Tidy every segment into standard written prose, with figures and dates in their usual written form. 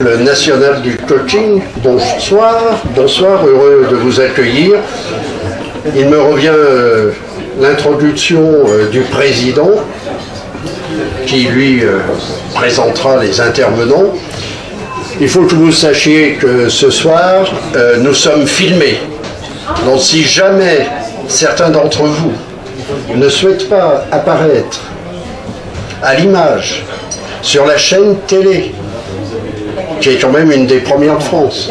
Le national du coaching, bonsoir, heureux de vous accueillir. Il me revient l'introduction du président qui lui présentera les intervenants. Il faut que vous sachiez que ce soir, nous sommes filmés. Donc si jamais certains d'entre vous ne souhaitent pas apparaître à l'image sur la chaîne télé, qui est quand même une des premières de France,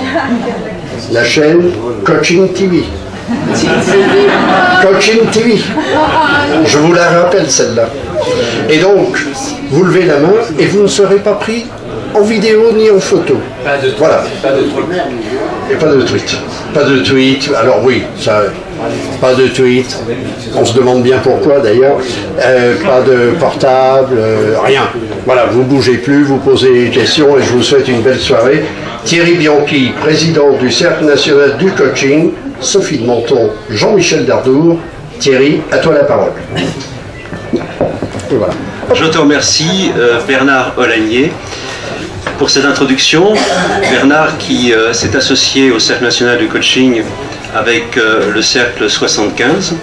la chaîne Coaching TV. Coaching TV. Je vous la rappelle celle-là. Et donc, vous levez la main et vous ne serez pas pris en vidéo ni en photo. Voilà. Et pas de tweet. Pas de tweet. Alors oui, ça, pas de tweet. On se demande bien pourquoi d'ailleurs. Pas de portable, rien. Voilà, vous bougez plus, vous posez des questions et je vous souhaite une belle soirée. Thierry Bianchi, président du Cercle national du coaching. Sophie de Menton, Jean-Michel Dardour. Thierry, à toi la parole. Voilà. Je te remercie, Bernard Olagnier, pour cette introduction. Bernard qui s'est associé au Cercle national du coaching avec le Cercle 75,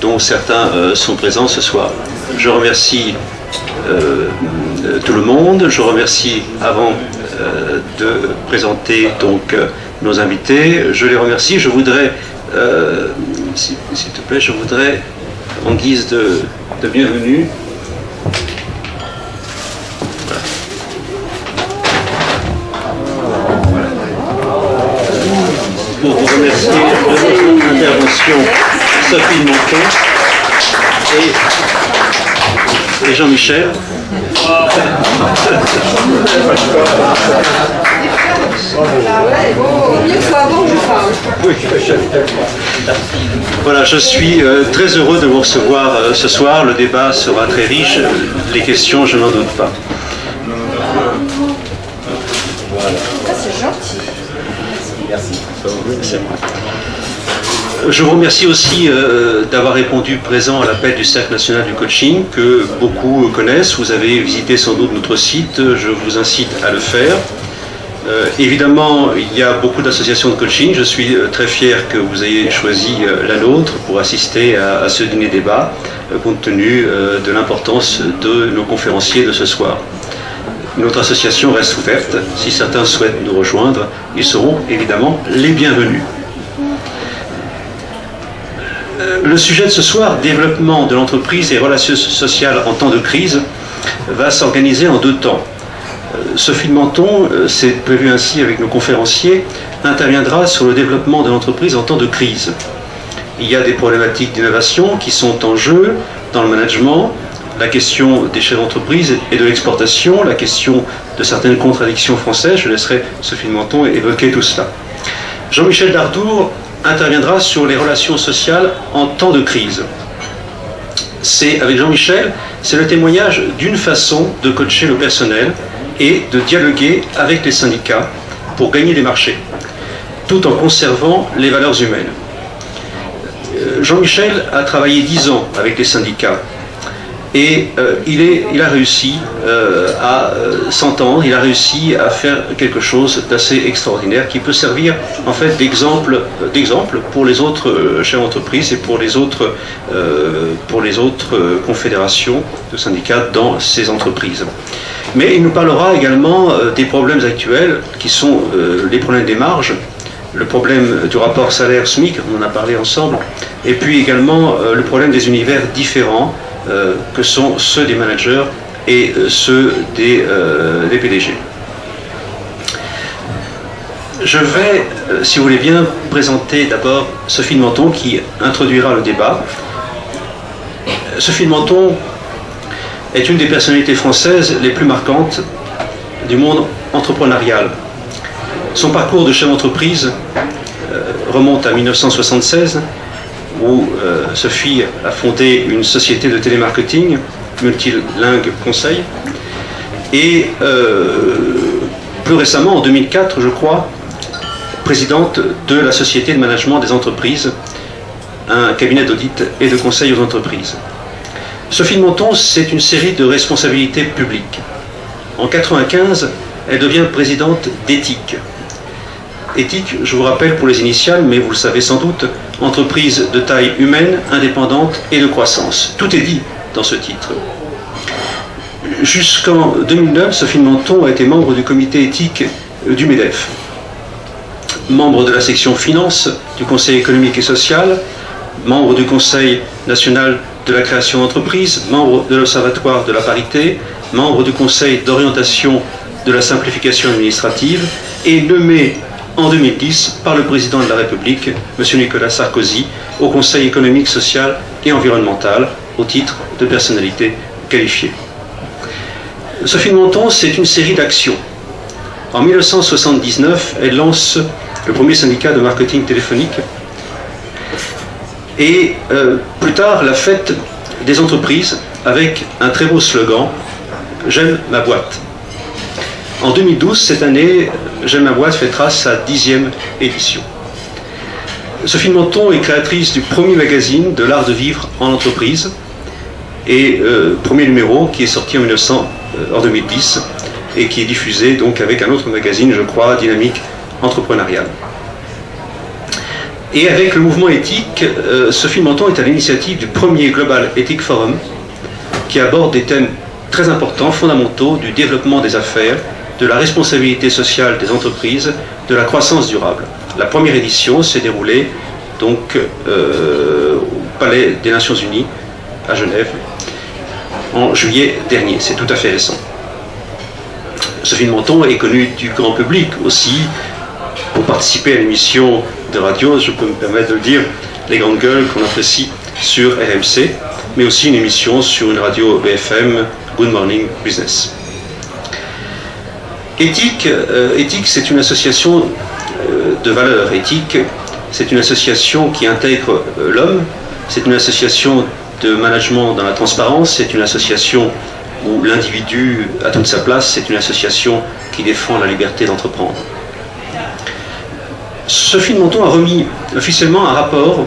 dont certains sont présents ce soir. Je remercie tout le monde. Je remercie, avant de présenter donc nos invités, je les remercie. Je voudrais, s'il te plaît, je voudrais, en guise de bienvenue, pour vous remercier de votre intervention, Sophie de Menton et Jean-Michel. Voilà, je suis très heureux de vous recevoir ce soir. Le débat sera très riche, les questions, je n'en doute pas. C'est gentil. Merci. Je vous remercie aussi d'avoir répondu présent à l'appel du Cercle national du coaching que beaucoup connaissent. Vous avez visité sans doute notre site, je vous incite à le faire. Évidemment, il y a beaucoup d'associations de coaching. Je suis très fier que vous ayez choisi la nôtre pour assister à ce dîner débat, compte tenu de l'importance de nos conférenciers de ce soir. Notre association reste ouverte. Si certains souhaitent nous rejoindre, ils seront évidemment les bienvenus. Le sujet de ce soir, développement de l'entreprise et relations sociales en temps de crise, va s'organiser en deux temps. Sophie de Menton, c'est prévu ainsi avec nos conférenciers, interviendra sur le développement de l'entreprise en temps de crise. Il y a des problématiques d'innovation qui sont en jeu dans le management, la question des chefs d'entreprise et de l'exportation, la question de certaines contradictions françaises. Je laisserai Sophie de Menton évoquer tout cela. Jean-Michel Dardour interviendra sur les relations sociales en temps de crise. Avec Jean-Michel, c'est le témoignage d'une façon de coacher le personnel et de dialoguer avec les syndicats pour gagner des marchés, tout en conservant les valeurs humaines. Jean-Michel a travaillé 10 ans avec les syndicats et il a réussi à s'entendre, il a réussi à faire quelque chose d'assez extraordinaire qui peut servir en fait d'exemple pour les autres chefs d'entreprise et pour les autres confédérations de syndicats dans ces entreprises. Mais il nous parlera également des problèmes actuels qui sont les problèmes des marges, le problème du rapport salaire-SMIC, on en a parlé ensemble, et puis également le problème des univers différents que sont ceux des managers et ceux des PDG. Je vais, si vous voulez bien, présenter d'abord Sophie de Menton qui introduira le débat. Sophie de Menton est une des personnalités françaises les plus marquantes du monde entrepreneurial. Son parcours de chef d'entreprise remonte à 1976, où Sophie a fondé une société de télémarketing, Multilingue Conseil, et plus récemment, en 2004, je crois, présidente de la Société de management des entreprises, un cabinet d'audit et de conseil aux entreprises. Sophie de Menton, c'est une série de responsabilités publiques. En 1995, elle devient présidente d'Ethic. Ethic, je vous rappelle pour les initiales, mais vous le savez sans doute, entreprise de taille humaine, indépendante et de croissance. Tout est dit dans ce titre. Jusqu'en 2009, Sophie de Menton a été membre du comité éthique du MEDEF, membre de la section finance du Conseil économique et social, membre du Conseil national de la création d'entreprise, membre de l'Observatoire de la parité, membre du Conseil d'orientation de la simplification administrative et nommé en 2010 par le président de la République, M. Nicolas Sarkozy, au Conseil économique, social et environnemental au titre de personnalité qualifiée. Sophie de Menton, c'est une série d'actions. En 1979, elle lance le premier syndicat de marketing téléphonique et plus tard la fête des entreprises avec un très beau slogan « J'aime ma boîte ». En 2012, cette année, J'aime ma boîte fêtera sa 10e édition. Sophie de Menton est créatrice du premier magazine de l'art de vivre en entreprise et premier numéro qui est sorti en 2010 et qui est diffusé donc avec un autre magazine, je crois, Dynamique entrepreneuriale. Et avec le mouvement éthique, Sophie de Menton est à l'initiative du premier Global Ethic Forum qui aborde des thèmes très importants, fondamentaux du développement des affaires, de la responsabilité sociale des entreprises, de la croissance durable. La première édition s'est déroulée donc au Palais des Nations Unies à Genève en juillet dernier. C'est tout à fait récent. Sophie de Menton est connue du grand public aussi pour participer à l'émission de radio, je peux me permettre de le dire, Les Grandes Gueules qu'on apprécie sur RMC, mais aussi une émission sur une radio BFM, Good Morning Business. Ethic, c'est une association de valeurs. Ethic, c'est une association qui intègre l'homme, c'est une association de management dans la transparence, c'est une association où l'individu a toute sa place, c'est une association qui défend la liberté d'entreprendre. Sophie de Menton a remis officiellement un rapport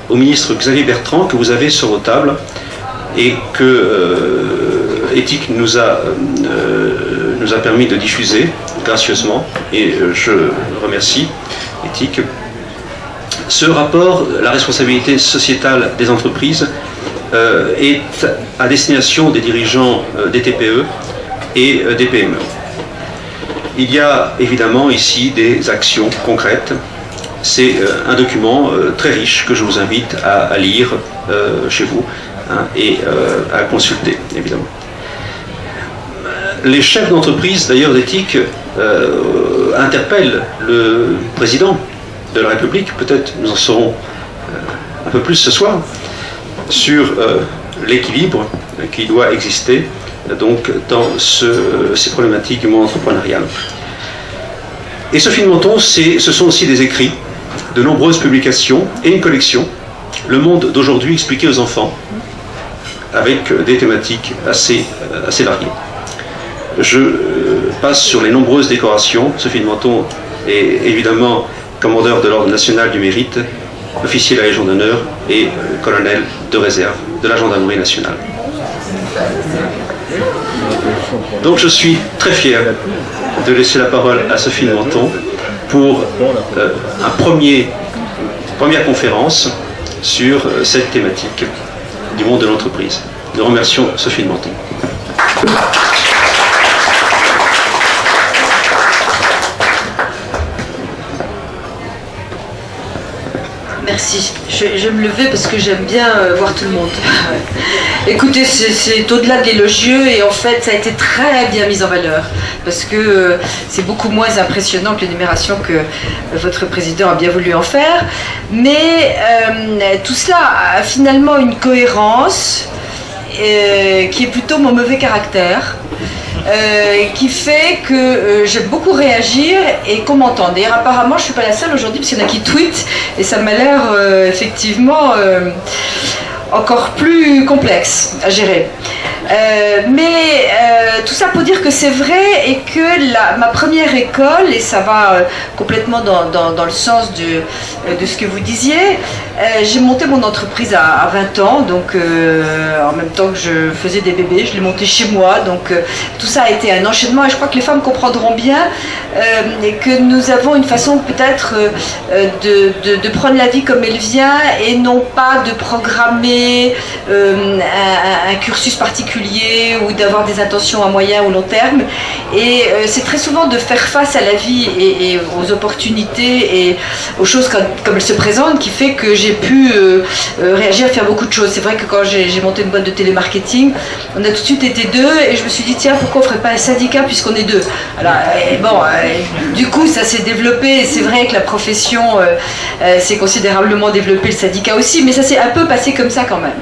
au ministre Xavier Bertrand que vous avez sur vos tables et que Ethic nous a permis de diffuser gracieusement et je remercie Ethic. Ce rapport, la responsabilité sociétale des entreprises, est à destination des dirigeants des TPE et des PME. Il y a évidemment ici des actions concrètes. C'est un document très riche que je vous invite à lire chez vous et à consulter, évidemment. Les chefs d'entreprise, d'ailleurs d'Ethic, interpellent le président de la République, peut-être nous en saurons un peu plus ce soir, sur l'équilibre qui doit exister donc, dans ces problématiques du monde entrepreneurial. Et Sophie de Menton, ce sont aussi des écrits, de nombreuses publications et une collection, Le monde d'aujourd'hui expliqué aux enfants, avec des thématiques assez variées. Je passe sur les nombreuses décorations. Sophie de Menton est évidemment commandeur de l'Ordre national du mérite, officier de la Légion d'honneur et colonel de réserve de la gendarmerie nationale. Donc je suis très fier de laisser la parole à Sophie de Menton pour une première conférence sur cette thématique du monde de l'entreprise. Nous remercions Sophie de Menton. Merci. Je vais me lever parce que j'aime bien voir tout le monde. Écoutez, c'est au-delà de l'élogieux et en fait, ça a été très bien mis en valeur parce que c'est beaucoup moins impressionnant que l'énumération que votre président a bien voulu en faire. Mais tout cela a finalement une cohérence qui est plutôt mon mauvais caractère. Qui fait que j'aime beaucoup réagir et qu'on m'entende. D'ailleurs, apparemment, je ne suis pas la seule aujourd'hui, parce qu'il y en a qui tweetent, et ça m'a l'air effectivement encore plus complexe à gérer. Tout ça pour dire que c'est vrai et que ma première école, et ça va complètement dans le sens de ce que vous disiez, j'ai monté mon entreprise à 20 ans, donc en même temps que je faisais des bébés, je l'ai montée chez moi, donc tout ça a été un enchaînement et je crois que les femmes comprendront bien et que nous avons une façon peut-être de prendre la vie comme elle vient et non pas de programmer un cursus particulier ou d'avoir des intentions à moyen ou long terme. Et c'est très souvent de faire face à la vie et aux opportunités et aux choses comme elles se présentent qui fait que j'ai pu réagir à faire beaucoup de choses. C'est vrai que quand j'ai monté une boîte de télémarketing, on a tout de suite été deux et je me suis dit tiens, pourquoi on ne ferait pas un syndicat puisqu'on est deux. Alors, du coup ça s'est développé et c'est vrai que la profession s'est considérablement développée, le syndicat aussi, mais ça s'est un peu passé comme ça quand même.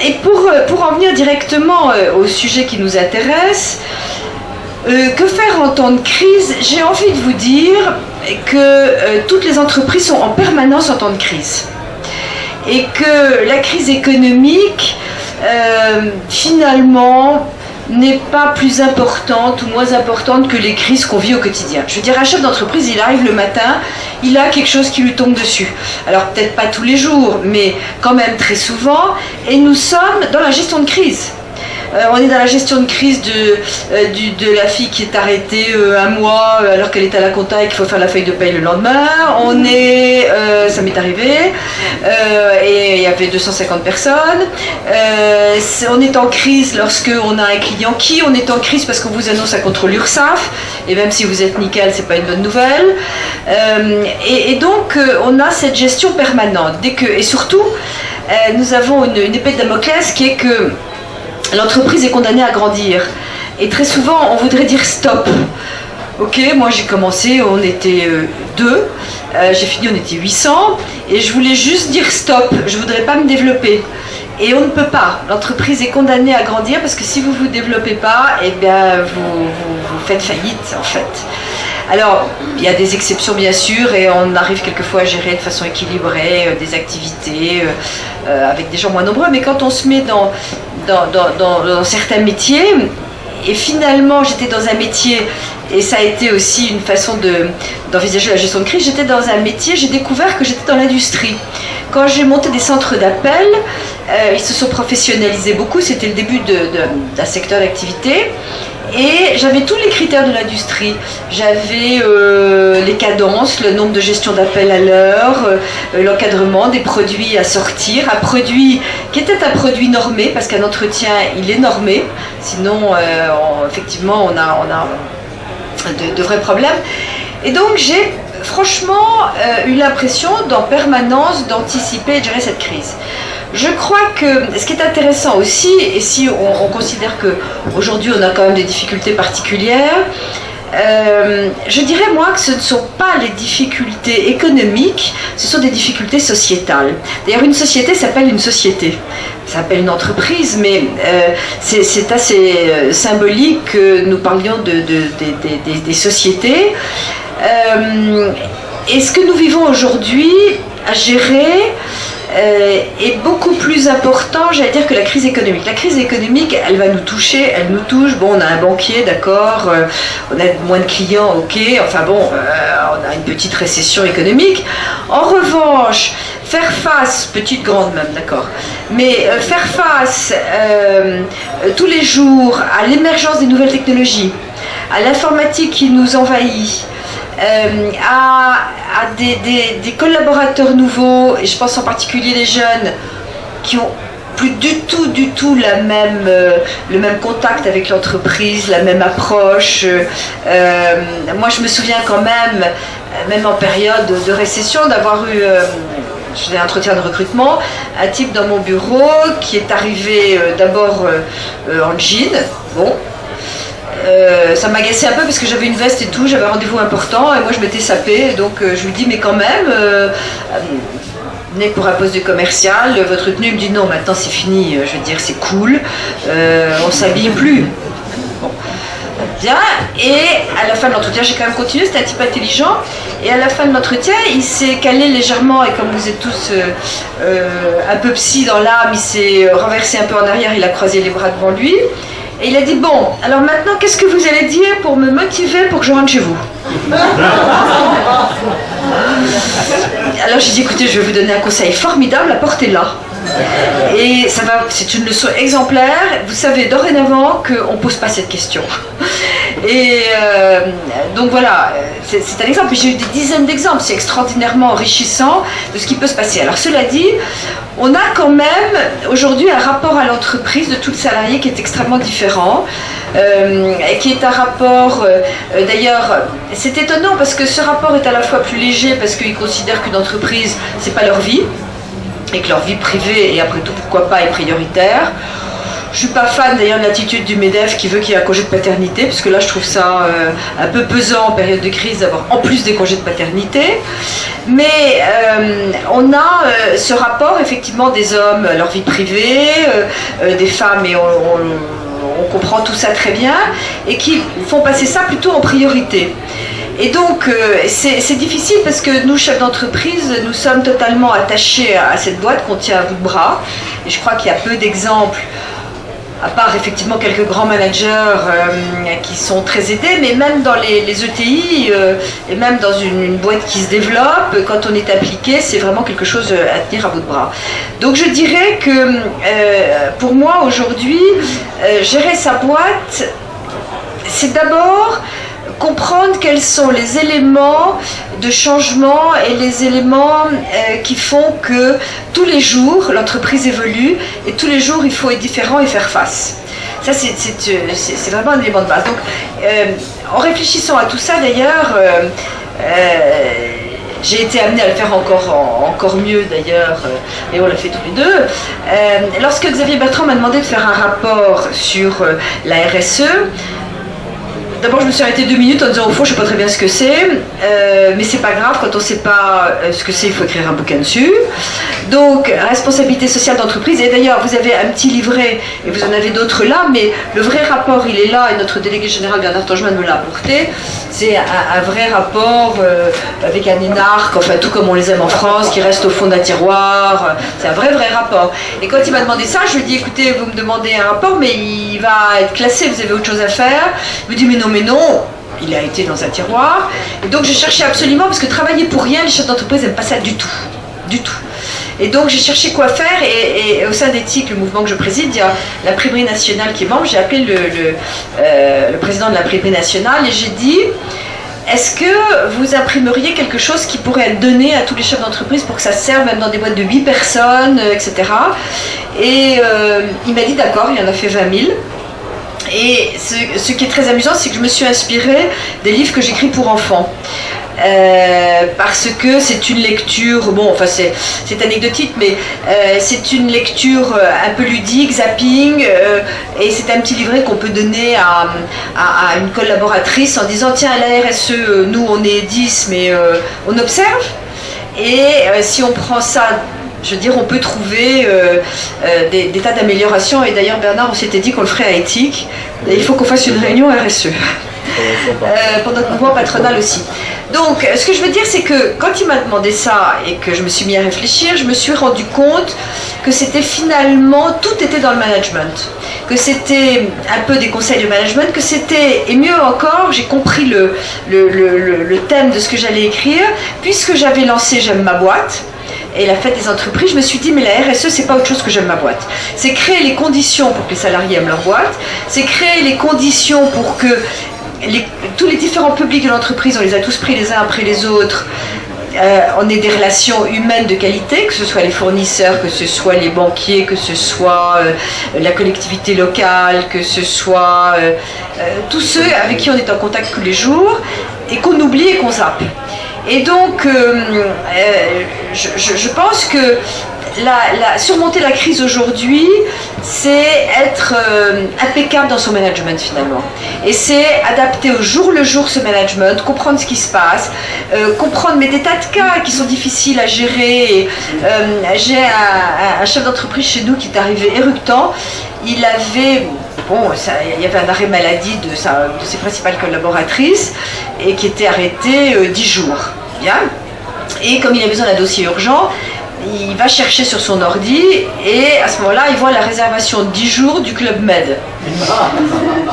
Et pour en venir directement au sujet qui nous intéresse, que faire en temps de crise? J'ai envie de vous dire que toutes les entreprises sont en permanence en temps de crise. Et que la crise économique, finalement, n'est pas plus importante ou moins importante que les crises qu'on vit au quotidien. Je veux dire, un chef d'entreprise, il arrive le matin, il a quelque chose qui lui tombe dessus. Alors peut-être pas tous les jours, mais quand même très souvent, et nous sommes dans la gestion de crise. On est dans la gestion de crise de la fille qui est arrêtée un mois alors qu'elle est à la compta et qu'il faut faire la feuille de paye le lendemain. Ça m'est arrivé, et il y avait 250 personnes. On est en crise lorsque on a un client on est en crise parce qu'on vous annonce un contrôle URSSAF, et même si vous êtes nickel, c'est pas une bonne nouvelle. Et donc on a cette gestion permanente. Et surtout, nous avons une épée de Damoclès qui est que l'entreprise est condamnée à grandir. Et très souvent, on voudrait dire stop. Ok, moi j'ai commencé, on était 2, j'ai fini, on était 800, et je voulais juste dire stop, je ne voudrais pas me développer. Et on ne peut pas. L'entreprise est condamnée à grandir parce que si vous ne vous développez pas, eh bien, vous faites faillite en fait. Alors, il y a des exceptions bien sûr, et on arrive quelquefois à gérer de façon équilibrée des activités avec des gens moins nombreux, mais quand on se met dans certains métiers, et finalement j'étais dans un métier, et ça a été aussi une façon d'envisager la gestion de crise, j'étais dans un métier, j'ai découvert que j'étais dans l'industrie. Quand j'ai monté des centres d'appel, ils se sont professionnalisés beaucoup, c'était le début d'un secteur d'activité. Et j'avais tous les critères de l'industrie. J'avais les cadences, le nombre de gestions d'appel à l'heure, l'encadrement des produits à sortir, un produit qui était un produit normé, parce qu'un entretien, il est normé. Sinon, effectivement, on a de vrais problèmes. Et donc, j'ai franchement eu l'impression, en permanence, d'anticiper et de gérer cette crise. Je crois que ce qui est intéressant aussi, et si on considère qu'aujourd'hui on a quand même des difficultés particulières, je dirais moi que ce ne sont pas les difficultés économiques, ce sont des difficultés sociétales. D'ailleurs, une société s'appelle une société, ça s'appelle une entreprise, mais c'est assez symbolique que nous parlions des sociétés. Et ce que nous vivons aujourd'hui à gérer est beaucoup plus important, j'allais dire, que la crise économique. La crise économique, elle va nous toucher, elle nous touche. Bon, on a un banquier, d'accord, on a moins de clients, ok, enfin bon, on a une petite récession économique. En revanche, faire face, petite, grande même, d'accord, mais faire face tous les jours à l'émergence des nouvelles technologies, à l'informatique qui nous envahit, à des collaborateurs nouveaux, et je pense en particulier les jeunes qui ont plus du tout le même contact avec l'entreprise, la même approche. Moi je me souviens quand même en période de récession, d'avoir eu, je faisais un entretien de recrutement, un type dans mon bureau qui est arrivé d'abord en jean, bon. Ça m'agaçait un peu parce que j'avais une veste et tout, j'avais un rendez-vous important et moi je m'étais sapée, donc je lui dis mais quand même, venez pour un poste de commercial, votre tenue, il me dit non, maintenant c'est fini, je veux dire c'est cool, on s'habille plus. Bon. Bien, et à la fin de l'entretien, j'ai quand même continué, c'était un type intelligent, et à la fin de l'entretien, il s'est calé légèrement, et comme vous êtes tous un peu psy dans l'âme, il s'est renversé un peu en arrière, il a croisé les bras devant lui, et il a dit, bon, alors maintenant, qu'est-ce que vous allez dire pour me motiver pour que je rentre chez vous? Alors j'ai dit, écoutez, je vais vous donner un conseil formidable, apportez-la. Et ça va, c'est une leçon exemplaire. Vous savez dorénavant qu'on ne pose pas cette question. Et donc voilà, c'est un exemple. J'ai eu des dizaines d'exemples. C'est extraordinairement enrichissant de ce qui peut se passer. Alors cela dit, on a quand même aujourd'hui un rapport à l'entreprise de tout le salarié qui est extrêmement différent. Qui est un rapport, d'ailleurs, c'est étonnant parce que ce rapport est à la fois plus léger parce qu'ils considèrent qu'une entreprise, c'est pas leur vie, et que leur vie privée, et après tout, pourquoi pas, est prioritaire. Je suis pas fan d'ailleurs de l'attitude du MEDEF qui veut qu'il y ait un congé de paternité, parce que là je trouve ça un peu pesant en période de crise d'avoir en plus des congés de paternité. Mais on a ce rapport effectivement des hommes, leur vie privée, des femmes, et on comprend tout ça très bien, et qui font passer ça plutôt en priorité. Et donc, c'est difficile parce que nous, chefs d'entreprise, nous sommes totalement attachés à cette boîte qu'on tient à bout de bras. Et je crois qu'il y a peu d'exemples, à part effectivement quelques grands managers qui sont très aidés, mais même dans les ETI et même dans une boîte qui se développe, quand on est impliqué, c'est vraiment quelque chose à tenir à bout de bras. Donc je dirais que pour moi aujourd'hui, gérer sa boîte, c'est d'abord comprendre quels sont les éléments de changement et les éléments qui font que tous les jours l'entreprise évolue et tous les jours il faut être différent et faire face. Ça c'est vraiment un élément de base. Donc en réfléchissant à tout ça d'ailleurs, j'ai été amenée à le faire encore mieux d'ailleurs, et on l'a fait tous les deux. Lorsque Xavier Bertrand m'a demandé de faire un rapport sur la RSE, d'abord, je me suis arrêtée 2 minutes en disant au fond, je ne sais pas très bien ce que c'est, mais c'est pas grave, quand on ne sait pas ce que c'est, il faut écrire un bouquin dessus. Donc, responsabilité sociale d'entreprise. Et d'ailleurs, vous avez un petit livret, et vous en avez d'autres là, mais le vrai rapport, il est là, et notre délégué général Bernard Tangeman me l'a apporté. C'est un vrai rapport avec un énarque, enfin tout comme on les aime en France, qui reste au fond d'un tiroir. C'est un vrai rapport. Et quand il m'a demandé ça, je lui ai dit, écoutez, vous me demandez un rapport, mais il va être classé, vous avez autre chose à faire. Il me dit, mais non, il a été dans un tiroir. Et donc je cherchais absolument, parce que travailler pour rien, les chefs d'entreprise n'aiment pas ça du tout. Et donc j'ai cherché quoi faire, et au sein d'Éthique, le mouvement que je préside, il y a l'imprimerie nationale qui est membre. J'ai appelé le président de l'imprimerie nationale et j'ai dit, est-ce que vous imprimeriez quelque chose qui pourrait être donné à tous les chefs d'entreprise pour que ça serve même dans des boîtes de 8 personnes, etc. Et il m'a dit d'accord, il en a fait 20 000. Et ce qui est très amusant, c'est que je me suis inspirée des livres que j'écris pour enfants. Parce que c'est une lecture, bon, enfin c'est anecdotique, mais c'est une lecture un peu ludique, zapping, et c'est un petit livret qu'on peut donner à une collaboratrice en disant, tiens, à la RSE, nous on est 10, mais on observe, et si on prend ça, je veux dire, on peut trouver des tas d'améliorations. Et d'ailleurs, Bernard, on s'était dit qu'on le ferait à Éthique. Et il faut qu'on fasse une réunion RSE. Pour notre mouvement patronal aussi. Donc, ce que je veux dire, c'est que quand il m'a demandé ça et que je me suis mis à réfléchir, je me suis rendu compte que c'était finalement, tout était dans le management. Que c'était un peu des conseils de management, que c'était, et mieux encore, j'ai compris le thème de ce que j'allais écrire, puisque j'avais lancé J'aime ma boîte. Et la fête des entreprises, je me suis dit, mais la RSE, c'est pas autre chose que J'aime ma boîte. C'est créer les conditions pour que les salariés aiment leur boîte, c'est créer les conditions pour que tous les différents publics de l'entreprise, on les a tous pris les uns après les autres, on ait des relations humaines de qualité, que ce soit les fournisseurs, que ce soit les banquiers, que ce soit la collectivité locale, que ce soit tous ceux avec qui on est en contact tous les jours, et qu'on oublie et qu'on zappe. Et donc, je pense que surmonter la crise aujourd'hui, c'est être impeccable dans son management finalement. Et c'est adapter au jour le jour ce management, comprendre ce qui se passe, comprendre mais des tas de cas qui sont difficiles à gérer. J'ai un chef d'entreprise chez nous qui est arrivé éructant. Il avait bon, il y avait un arrêt maladie de ses principales collaboratrices et qui était arrêté 10 jours. Bien. Et comme il a besoin d'un dossier urgent, il va chercher sur son ordi et à ce moment-là, il voit la réservation de 10 jours du Club Med.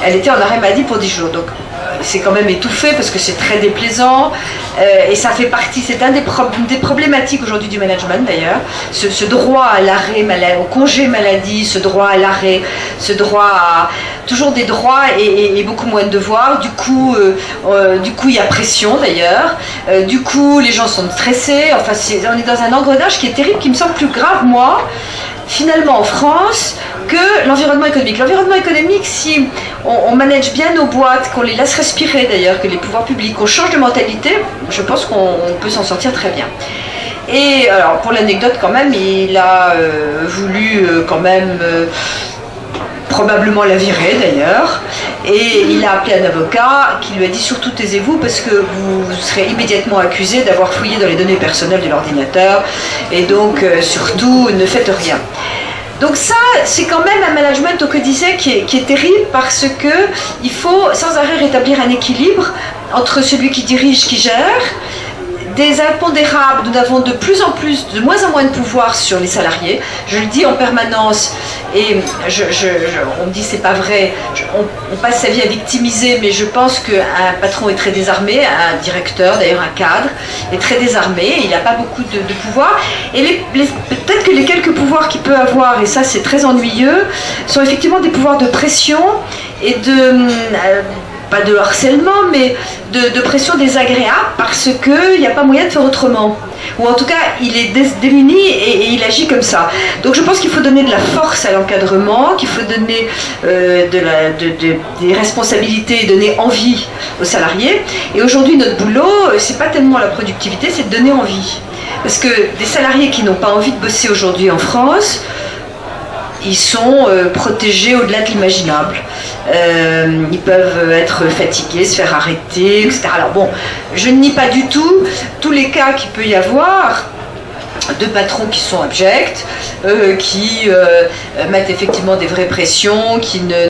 Elle était en arrêt maladie pour 10 jours. Donc, c'est quand même étouffé parce que c'est très déplaisant et ça fait partie, c'est des problématiques aujourd'hui du management d'ailleurs, ce droit à l'arrêt au congé maladie, ce droit à l'arrêt, ce droit à toujours des droits et beaucoup moins de devoirs. Du coup il y a pression d'ailleurs, du coup les gens sont stressés, enfin on est dans un engrenage qui est terrible, qui me semble plus grave moi finalement en France que l'environnement économique. L'environnement économique, si on manage bien nos boîtes, qu'on les laisse respirer d'ailleurs, que les pouvoirs publics, qu'on change de mentalité, je pense qu'on peut s'en sortir très bien. Et alors pour l'anecdote quand même, il a voulu quand même probablement la virer d'ailleurs, et il a appelé un avocat qui lui a dit surtout taisez-vous parce que vous serez immédiatement accusé d'avoir fouillé dans les données personnelles de l'ordinateur, et donc surtout ne faites rien. Donc ça, c'est quand même un management au quotidien qui est terrible parce que il faut sans arrêt rétablir un équilibre entre celui qui dirige, qui gère, des impondérables. Nous avons de moins en moins de pouvoir sur les salariés. Je le dis en permanence et on me dit c'est pas vrai. On passe sa vie à victimiser, mais je pense qu'un patron est très désarmé, un directeur, d'ailleurs un cadre, est très désarmé. Il n'a pas beaucoup de pouvoir. Et peut-être que les quelques pouvoirs qu'il peut avoir, et ça c'est très ennuyeux, sont effectivement des pouvoirs de pression et pas de harcèlement, mais de pression désagréable parce qu'il n'y a pas moyen de faire autrement. Ou en tout cas, il est démuni et il agit comme ça. Donc je pense qu'il faut donner de la force à l'encadrement, qu'il faut donner des responsabilités et donner envie aux salariés. Et aujourd'hui, notre boulot, c'est pas tellement la productivité, c'est de donner envie. Parce que des salariés qui n'ont pas envie de bosser aujourd'hui en France, ils sont protégés au-delà de l'imaginable. Ils peuvent être fatigués, se faire arrêter, etc. Alors bon, je ne nie pas du tout tous les cas qu'il peut y avoir de patrons qui sont abjects, qui mettent effectivement des vraies pressions, qui ne